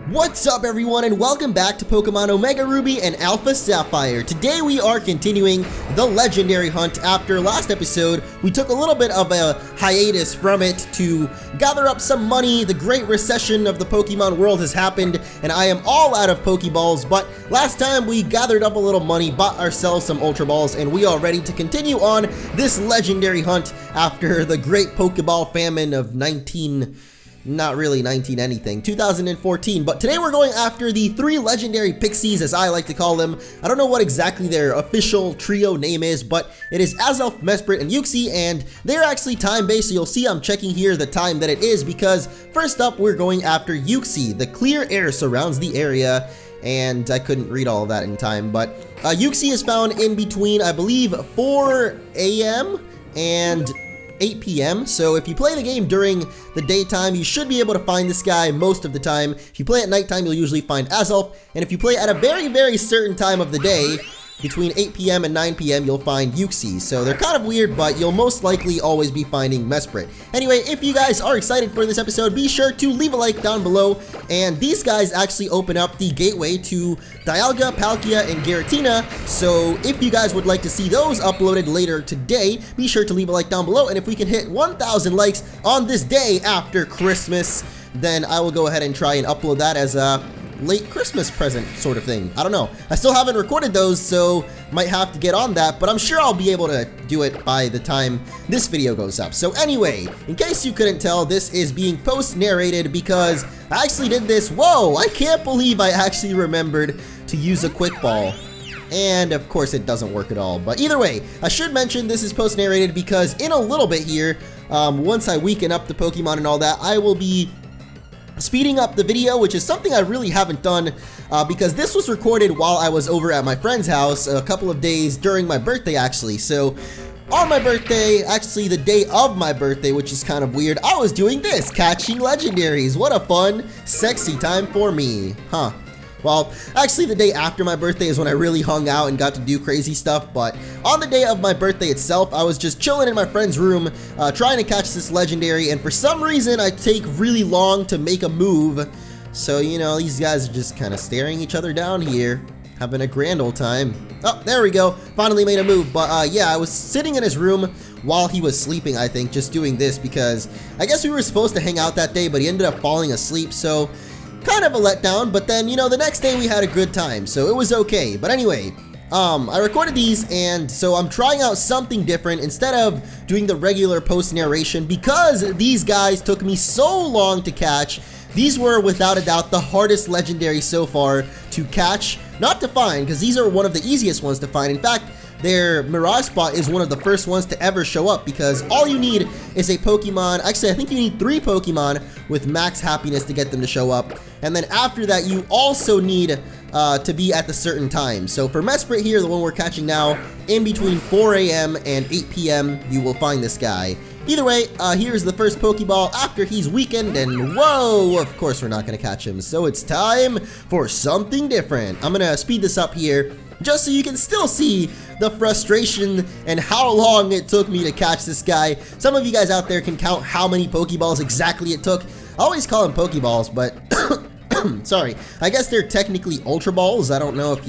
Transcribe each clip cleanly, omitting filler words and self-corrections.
What's up everyone and welcome back to Pokemon Omega Ruby and Alpha Sapphire. Today we are continuing the legendary hunt. After last episode, we took a little bit of a hiatus from it to gather up some money. The great recession of the Pokemon world has happened and I am all out of Pokeballs, but last time we gathered up a little money, bought ourselves some Ultra Balls, and we are ready to continue on this legendary hunt after the great Pokeball famine of 2014, but today we're going after the 3 legendary pixies, as I like to call them. I don't know what exactly their official trio name is, but it is Azelf, Mesprit, and Uxie, and they're actually time-based, so you'll see I'm checking here the time that it is, because first up we're going after Uxie. The clear air surrounds the area, and I couldn't read all of that in time, but Uxie is found in between, I believe, 4 a.m. and 8 p.m. So if you play the game during the daytime, you should be able to find this guy most of the time. If you play at nighttime, you'll usually find Azelf, and if you play at a very certain time of the day, between 8 p.m. and 9 p.m. you'll find Uxie. So they're kind of weird, but you'll most likely always be finding Mesprit. Anyway, if you guys are excited for this episode, be sure to leave a like down below. And these guys actually open up the gateway to Dialga, Palkia, and Giratina. So if you guys would like to see those uploaded later today, be sure to leave a like down below. And if we can hit 1,000 likes on this day after Christmas, then I will go ahead and try and upload that as a late Christmas present sort of thing. I don't know. I still haven't recorded those, so might have to get on that, but I'm sure I'll be able to do it by the time this video goes up. So anyway, in case you couldn't tell, this is being post-narrated because I actually did this. Whoa, I can't believe I actually remembered to use a quick ball. And of course it doesn't work at all. But either way, I should mention this is post-narrated because in a little bit here, once I weaken up the Pokemon and all that, I will be speeding up the video, which is something I really haven't done because this was recorded while I was over at my friend's house a couple of days during my birthday actually. So on my birthday, actually the day of my birthday, which is kind of weird, I was doing this, catching legendaries. What a fun, sexy time for me, huh? Well, actually the day after my birthday is when I really hung out and got to do crazy stuff, but on the day of my birthday itself, I was just chilling in my friend's room, trying to catch this legendary, and for some reason, I take really long to make a move. So, you know, these guys are just kind of staring each other down here, having a grand old time. Oh, there we go, finally made a move, but yeah, I was sitting in his room while he was sleeping, I think, just doing this, because I guess we were supposed to hang out that day, but he ended up falling asleep, so kind of a letdown, but then, you know, the next day we had a good time, so it was okay. But anyway, I recorded these, and so I'm trying out something different instead of doing the regular post-narration because these guys took me so long to catch. These were, without a doubt, the hardest legendary so far to catch, not to find, because these are one of the easiest ones to find. In fact, their Mirage Spot is one of the first ones to ever show up because all you need is a Pokemon. Actually, I think you need 3 Pokemon with max happiness to get them to show up. And then after that, you also need to be at the certain time. So for Mesprit here, the one we're catching now, in between 4 a.m. and 8 p.m., you will find this guy. Either way, here's the first Pokeball after he's weakened, and whoa, of course we're not going to catch him. So it's time for something different. I'm going to speed this up here, just so you can still see the frustration and how long it took me to catch this guy. Some of you guys out there can count how many Pokeballs exactly it took. I always call them Pokeballs, but sorry, I guess they're technically Ultra Balls. I don't know if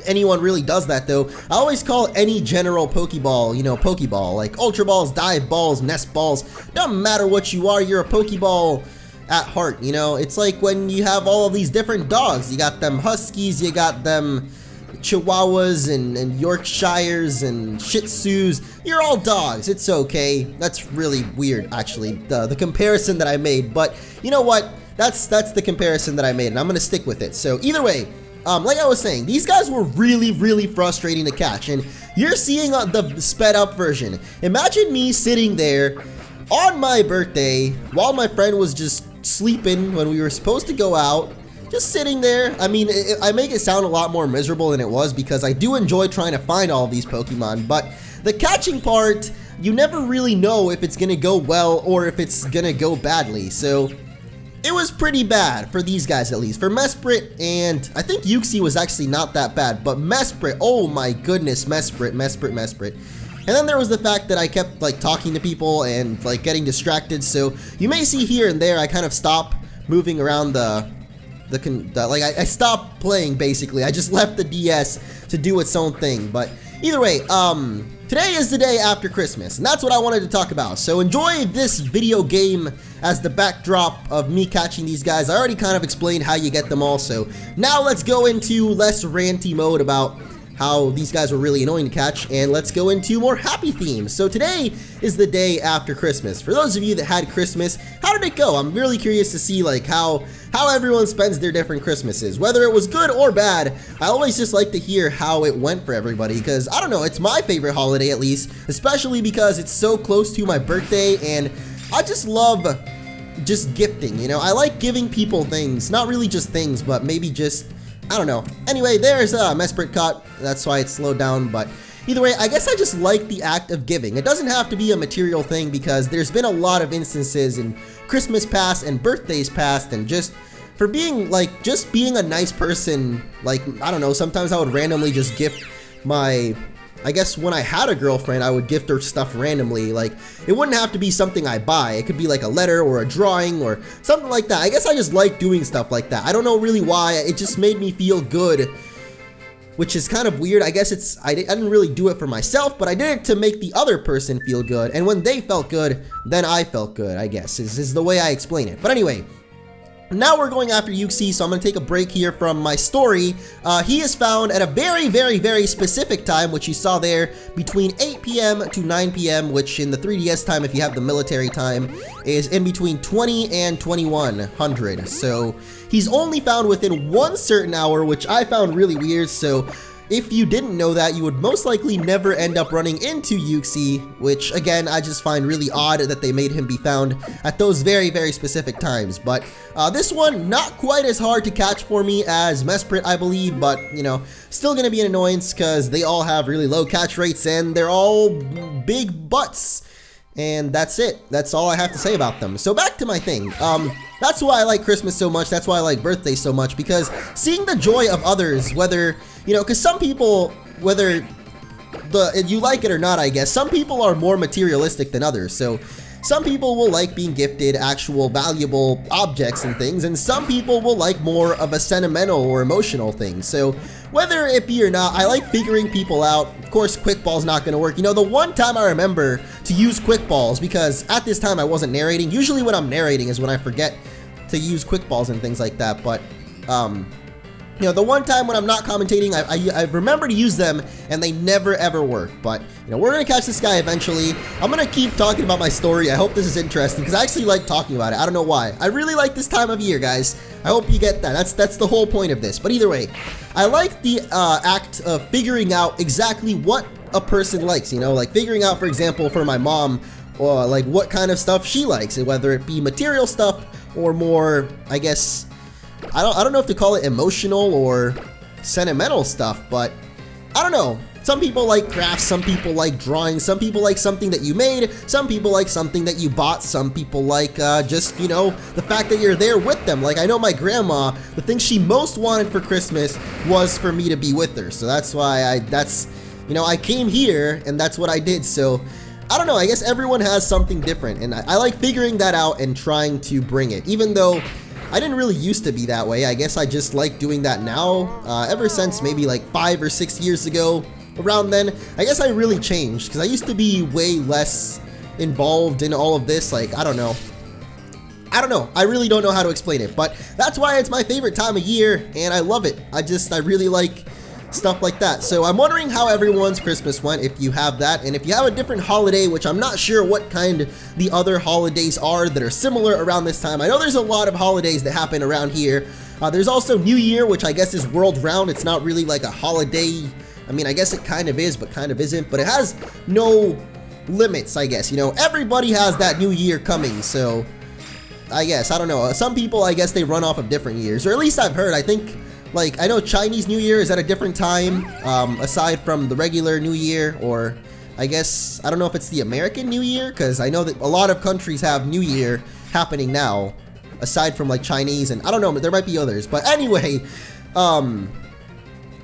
anyone really does that though. I always call any general Pokeball, you know, Pokeball, like Ultra Balls, Dive Balls, Nest Balls. Doesn't matter what you are, you're a Pokeball at heart, you know. It's like when you have all of these different dogs. You got them Huskies, you got them Chihuahuas and Yorkshires and Shih Tzus. You're all dogs. It's okay. That's really weird, actually, the comparison that I made. But you know what? That's the comparison that I made, and I'm gonna stick with it. So either way, like I was saying, these guys were really frustrating to catch, and you're seeing the sped up version. Imagine me sitting there on my birthday while my friend was just sleeping when we were supposed to go out, just sitting there. I mean, I make it sound a lot more miserable than it was because I do enjoy trying to find all of these Pokemon, but the catching part, you never really know if it's gonna go well or if it's gonna go badly. So it was pretty bad for these guys, at least. For Mesprit, and I think Uxie was actually not that bad, but Mesprit, oh my goodness, Mesprit. And then there was the fact that I kept like talking to people and like getting distracted, so you may see here and there I kind of stop moving around like I stopped playing basically. I just left the DS to do its own thing. But either way, today is the day after Christmas, and that's what I wanted to talk about. So enjoy this video game as the backdrop of me catching these guys. I already kind of explained how you get them all, so now let's go into less ranty mode about how these guys were really annoying to catch, and let's go into more happy themes. So today is the day after Christmas. For those of you that had Christmas, how did it go? I'm really curious to see like how everyone spends their different Christmases, whether it was good or bad. I always just like to hear how it went for everybody, because I don't know, it's my favorite holiday at least, especially because it's so close to my birthday, and I just love just gifting, you know. I like giving people things, not really just things, but maybe just, I don't know. Anyway, there's Mesprit caught. That's why it's slowed down, but either way, I guess I just like the act of giving. It doesn't have to be a material thing, because there's been a lot of instances in Christmas past and birthdays past, and just for being like, just being a nice person, like, I don't know, sometimes I would randomly just gift my, I guess when I had a girlfriend, I would gift her stuff randomly. Like, it wouldn't have to be something I buy. It could be like a letter or a drawing or something like that. I guess I just like doing stuff like that. I don't know really why. It just made me feel good, which is kind of weird. I guess I didn't really do it for myself, but I did it to make the other person feel good. And when they felt good, then I felt good, I guess, is the way I explain it. But anyway, now we're going after Uxie, so I'm going to take a break here from my story. He is found at a very, very, very specific time, which you saw there, between 8 p.m. to 9 p.m., which in the 3DS time, if you have the military time, is in between 20 and 2100. So he's only found within one certain hour, which I found really weird. So if you didn't know that, you would most likely never end up running into Uxie, which again, I just find really odd that they made him be found at those very, very specific times. But this one, not quite as hard to catch for me as Mesprit, I believe, but you know, still gonna be an annoyance because they all have really low catch rates and they're all big butts. And that's it. That's all I have to say about them. So back to my thing. That's why I like Christmas so much. That's why I like birthdays so much, because seeing the joy of others, whether, you know, because some people, whether you like it or not, I guess, some people are more materialistic than others. So some people will like being gifted actual valuable objects and things, and some people will like more of a sentimental or emotional thing. So whether it be or not, I like figuring people out. Of course, quick ball's not going to work. You know, the one time I remember to use quick balls, because at this time I wasn't narrating. Usually when I'm narrating is when I forget to use quick balls and things like that. But you know, the one time when I'm not commentating, I remember to use them, and they never ever work. But, you know, we're going to catch this guy eventually. I'm going to keep talking about my story. I hope this is interesting, because I actually like talking about it. I don't know why. I really like this time of year, guys. I hope you get that. That's the whole point of this. But either way, I like the act of figuring out exactly what a person likes, you know, like figuring out, for example, for my mom, like what kind of stuff she likes, and whether it be material stuff or more, I guess, I don't know if to call it emotional or sentimental stuff, but I don't know. Some people like crafts, some people like drawing, some people like something that you made, some people like something that you bought, some people like just, you know, the fact that you're there with them. Like, I know my grandma, the thing she most wanted for Christmas was for me to be with her. So that's why you know, I came here and that's what I did. So I don't know, I guess everyone has something different, and I like figuring that out and trying to bring it, even though I didn't really used to be that way. I guess I just like doing that now, ever since maybe like 5 or 6 years ago. Around then, I guess I really changed, because I used to be way less involved in all of this. Like, I don't know. I really don't know how to explain it, but that's why it's my favorite time of year, and I love it. I really like stuff like that. So I'm wondering how everyone's Christmas went, if you have that, and if you have a different holiday, which I'm not sure what kind the other holidays are that are similar around this time. I know there's a lot of holidays that happen around here. There's also New Year, which I guess is world round. It's not really like a holiday. I mean, I guess it kind of is, but kind of isn't, but it has no limits, I guess. You know, everybody has that New Year coming, so I guess, I don't know. Some people, I guess they run off of different years, or at least I've heard. I think, like, I know Chinese New Year is at a different time, aside from the regular New Year, or I guess, I don't know if it's the American New Year, because I know that a lot of countries have New Year happening now, aside from, like, Chinese, and I don't know, but there might be others. But anyway,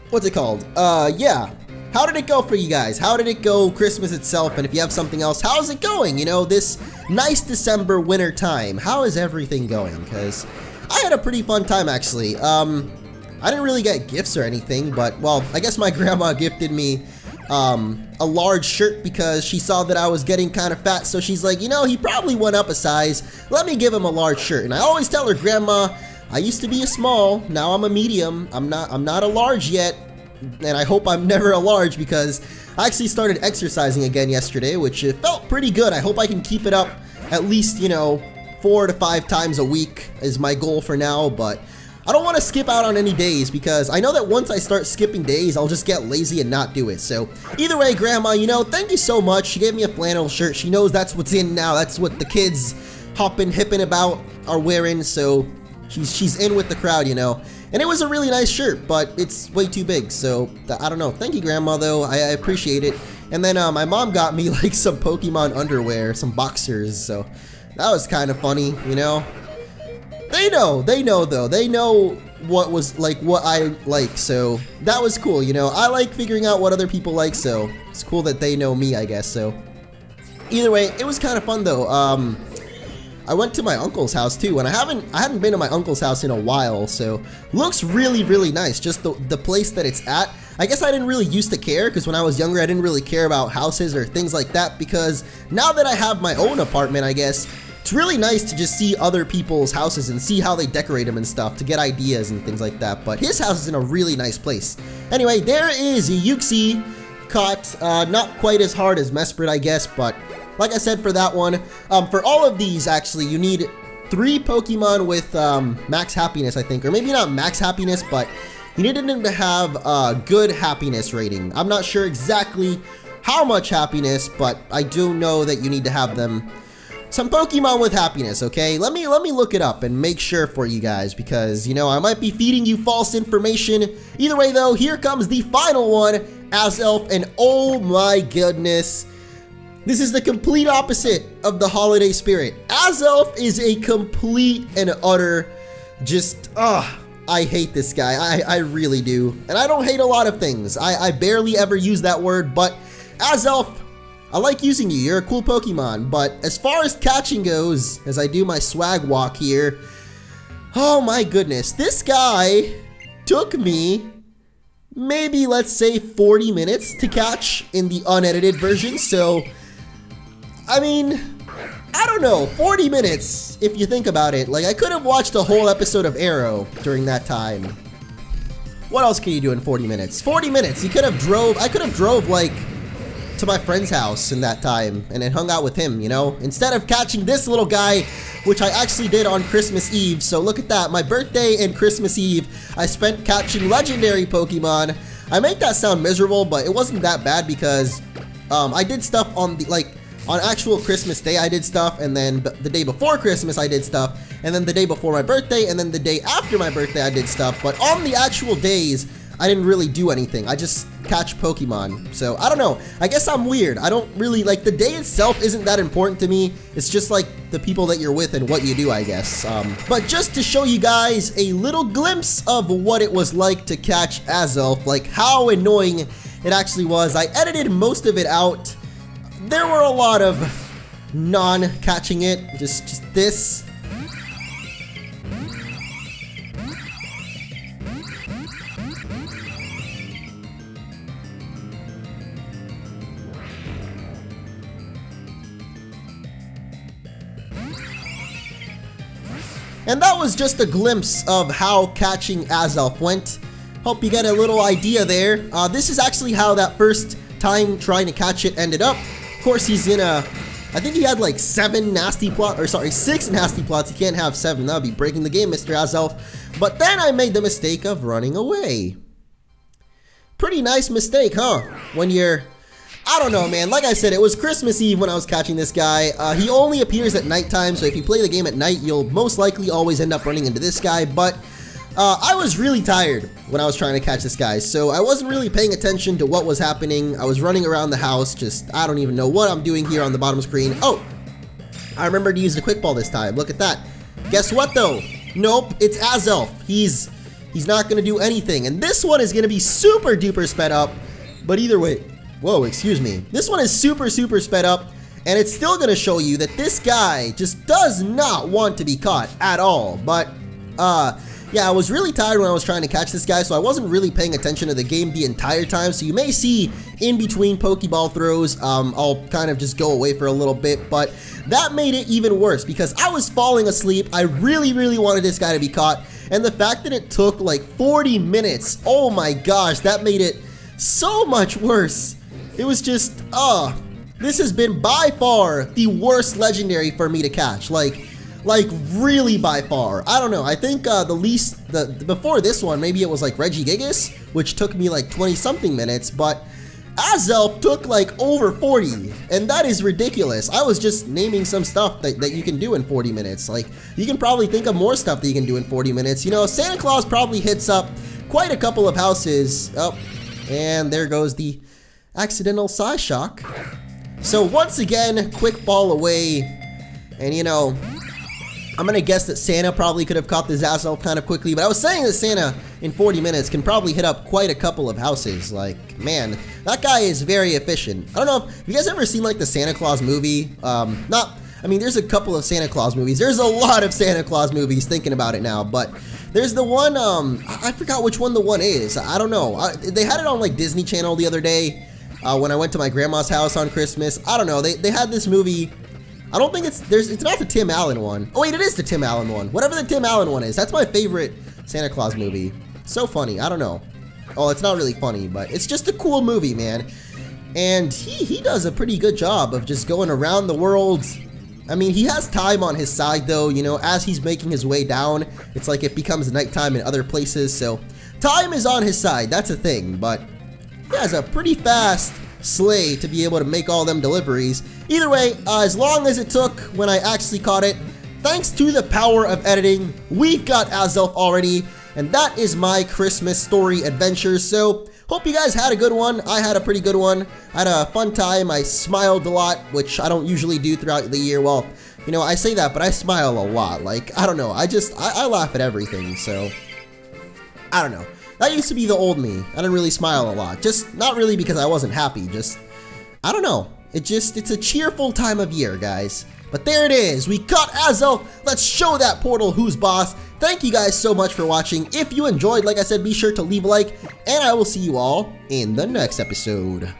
what's it called? Yeah. How did it go for you guys? How did it go Christmas itself? And if you have something else, how's it going? You know, this nice December winter time. How is everything going? Because I had a pretty fun time, actually. I didn't really get gifts or anything, but, well, I guess my grandma gifted me a large shirt because she saw that I was getting kind of fat, so she's like, you know, he probably went up a size. Let me give him a large shirt. And I always tell her, Grandma, I used to be a small, now I'm a medium. I'm not a large yet, and I hope I'm never a large because I actually started exercising again yesterday, which it felt pretty good. I hope I can keep it up at least, you know, 4 to 5 times a week is my goal for now, but I don't want to skip out on any days because I know that once I start skipping days, I'll just get lazy and not do it. So either way, Grandma, you know, thank you so much. She gave me a flannel shirt. She knows that's what's in now. That's what the kids hopping, hipping about are wearing. So she's in with the crowd, you know. And it was a really nice shirt, but it's way too big. So I don't know. Thank you, Grandma, though. I appreciate it. And then my mom got me like some Pokemon underwear, some boxers. So that was kind of funny, you know. They know though. They know what I like, so that was cool, you know. I like figuring out what other people like, so it's cool that they know me, I guess. So either way, it was kind of fun though. I went to my uncle's house too, and I hadn't been to my uncle's house in a while, so looks really nice. Just the place that it's at. I guess I didn't really used to care because when I was younger, I didn't really care about houses or things like that, because now that I have my own apartment, I guess it's really nice to just see other people's houses and see how they decorate them and stuff to get ideas and things like that. But his house is in a really nice place. Anyway, there is Uxie caught, not quite as hard as Mesprit, I guess, but like I said for that one, for all of these, actually, you need 3 Pokemon with max happiness, I think, or maybe not max happiness, but you need them to have a good happiness rating. I'm not sure exactly how much happiness, but I do know that you need to have them. Some Pokemon with happiness, okay? Let me look it up and make sure for you guys because, you know, I might be feeding you false information. Either way, though, here comes the final one, Azelf, and oh my goodness. This is the complete opposite of the holiday spirit. Azelf is a complete and utter just, I hate this guy. I really do. And I don't hate a lot of things. I barely ever use that word, but Azelf, I like using you. You're a cool Pokemon, but as far as catching goes, as I do my swag walk here, oh my goodness, this guy took me maybe, let's say, 40 minutes to catch in the unedited version. So, I mean, I don't know, 40 minutes, if you think about it. Like, I could have watched a whole episode of Arrow during that time. What else can you do in 40 minutes? 40 minutes, I could have drove, like, to my friend's house in that time and then hung out with him, you know, instead of catching this little guy, which I actually did on Christmas Eve. So look at that, my birthday and Christmas Eve I spent catching legendary Pokemon. I make that sound miserable, but it wasn't that bad because I did stuff on the on actual Christmas Day I did stuff, and then the day before Christmas I did stuff, and then the day before my birthday, and then the day after my birthday I did stuff. But on the actual days I didn't really do anything. I just catch Pokemon. So, I don't know. I guess I'm weird. I don't really, like, the day itself isn't that important to me. It's just, like, the people that you're with and what you do, I guess. But just to show you guys a little glimpse of what it was like to catch Azelf, like, how annoying it actually was. I edited most of it out. There were a lot of non-catching it. Just this. And that was just a glimpse of how catching Azelf went. Hope you get a little idea there. This is actually how that first time trying to catch it ended up. Of course, he's in a, I think he had like 6 nasty plots. You can't have 7, that would be breaking the game, Mr. Azelf. But then I made the mistake of running away. Pretty nice mistake, huh? When you're, I don't know, man. Like I said, it was Christmas Eve when I was catching this guy. He only appears at nighttime, so if you play the game at night, you'll most likely always end up running into this guy. But I was really tired when I was trying to catch this guy, so I wasn't really paying attention to what was happening. I was running around the house, just, I don't even know what I'm doing here on the bottom screen. Oh, I remembered to use the quick ball this time. Look at that. Guess what, though? Nope, it's Azelf. He's not going to do anything. And this one is going to be super duper sped up, but either way, whoa, excuse me. This one is super sped up, and it's still going to show you that this guy just does not want to be caught at all. But Yeah, I was really tired when I was trying to catch this guy, so I wasn't really paying attention to the game the entire time, so you may see in between Pokeball throws, I'll kind of just go away for a little bit, but that made it even worse because I was falling asleep. I really wanted this guy to be caught, and the fact that it took like 40 minutes, oh my gosh, that made it so much worse. It was just, this has been by far the worst legendary for me to catch, like really by far. I don't know, I think before this one, maybe it was like Regigigas, which took me like 20 something minutes, but Azelf took like over 40, and that is ridiculous. I was just naming some stuff that you can do in 40 minutes. Like, you can probably think of more stuff that you can do in 40 minutes. You know, Santa Claus probably hits up quite a couple of houses. Oh, and there goes the accidental Psyshock. So once again, quick ball away, and you know, I'm gonna guess that Santa probably could have caught this Azelf kind of quickly, but I was saying that Santa in 40 minutes can probably hit up quite a couple of houses. Like, man, that guy is very efficient. I don't know if you guys ever seen like the Santa Claus movie. I mean, there's a couple of Santa Claus movies. There's a lot of Santa Claus movies thinking about it now, but there's the one, I forgot which one the one is. I don't know. They had it on like Disney Channel the other day when I went to my grandma's house on Christmas. I don't know. They had this movie. I don't think it's not the Tim Allen one. Oh wait, it is the Tim Allen one. Whatever the Tim Allen one is, that's my favorite Santa Claus movie. So funny, I don't know. Oh, it's not really funny, but it's just a cool movie, man. And he does a pretty good job of just going around the world. I mean, he has time on his side though, you know, as he's making his way down, it's like it becomes nighttime in other places, so time is on his side, that's a thing, but he has a pretty fast sleigh to be able to make all them deliveries. Either way, as long as it took when I actually caught it, thanks to the power of editing, we've got Azelf already, and that is my Christmas story adventure. So hope you guys had a good one. I had a pretty good one. I had a fun time. I smiled a lot, which I don't usually do throughout the year. Well, you know, I say that, but I smile a lot. Like, I don't know, I laugh at everything, so I don't know. That used to be the old me. I didn't really smile a lot. Just not really because I wasn't happy. Just, I don't know. It's a cheerful time of year, guys. But there it is. We caught Azelf. Let's show that portal who's boss. Thank you guys so much for watching. If you enjoyed, like I said, be sure to leave a like. And I will see you all in the next episode.